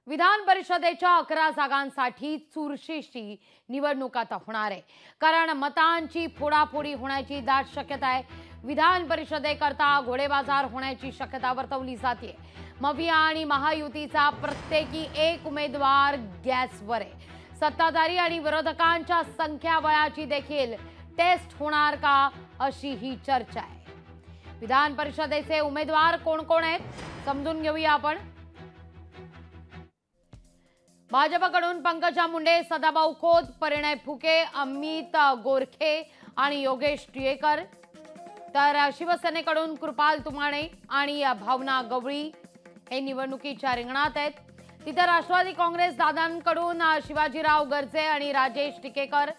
विधान परिषदेच्या 11 जागांसाठी चुरशीची निवडणूक आता होणार आहे, कारण मतांची फोडाफोडी होण्याची दाट शक्यता आहे। विधान परिषदेकरता घोडेबाजार होण्याची शक्यता वर्तवली जाते। मविया आणि महायुतीचा प्रत्येकी एक उमेदवार गॅसवर आहे। सत्ताधारी आणि विरोधकांच्या संख्याबळाची देखील टेस्ट होणार का, अशी ही चर्चा आहे। विधान परिषदेचे उमेदवार कोण कोण आहेत समजून घेऊया आपण। भाजपकडून पंकजा मुंडे, सदाभाऊ खोत, परिणय फुके, अमित गोरखे आणि योगेश टियेकर, तर शिवसेनेकडून कृपाल तुमाणे आणि भावना गवळी हे निवडणुकीच्या रिंगणात आहेत। तिथे राष्ट्रवादी काँग्रेस दादांकडून शिवाजीराव गर्जे आणि राजेश टिकेकर,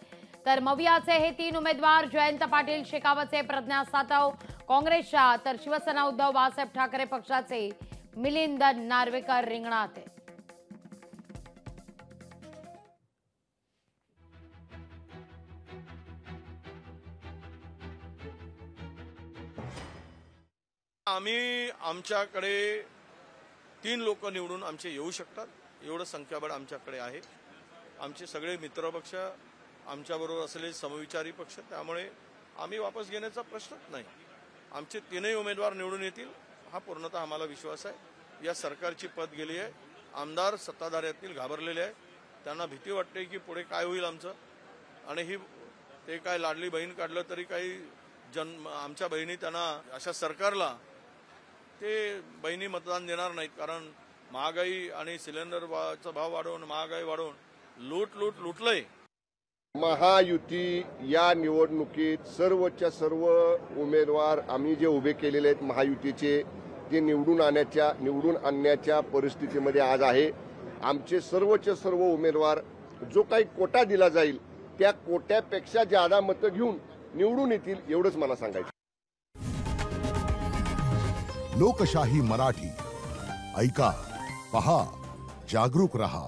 तर मवियाचे हे 3 उमेदवार जयंत पाटील शेकावतचे प्रज्ञा सातव काँग्रेसच्या, तर शिवसेना उद्धव बाळासाहेब ठाकरे पक्षाचे मिलिंद नार्वेकर रिंगणात आहेत। आम्ही आमच्याकडे 3 लोक निवडून आमचे येऊ शकतात, एवढं संख्याबळ आमच्याकडे आहे। आमचे सगळे मित्रपक्ष, आमच्याबरोबर असलेले समविचारी पक्ष, त्यामुळे आम्ही वापस घेण्याचा प्रश्नच नाही। आमचे 3ही उमेदवार निवडून येतील हा पूर्णतः आम्हाला विश्वास आहे। या सरकारची पद गेली आहे, आमदार सत्ताधाऱ्यातील घाबरलेले आहे, त्यांना भीती वाटते की पुढे काय होईल आमचं, आणि ही ते काय लाडली बहीण काढलं तरी काही आमच्या बहिणी त्यांना अशा सरकारला ते बहिणी मतदान देणार नाहीत, कारण महागाई आणि सिलेंडरचा भाव वाढवून, महागाई वाढवून लुटलंय। महायुती या निवडणुकीत सर्वच्या सर्व उमेदवार आम्ही जे उभे केलेले आहेत महायुतीचे, ते निवडून आणण्याच्या परिस्थितीमध्ये आज आहे। आमचे सर्वचे सर्व उमेदवार जो काही कोटा दिला जाईल त्या कोट्यापेक्षा जादा मतं घेऊन निवडून येतील, एवढंच मला सांगायचं। लोकशाही मराठी ऐका, पहा, जागरूक रहा।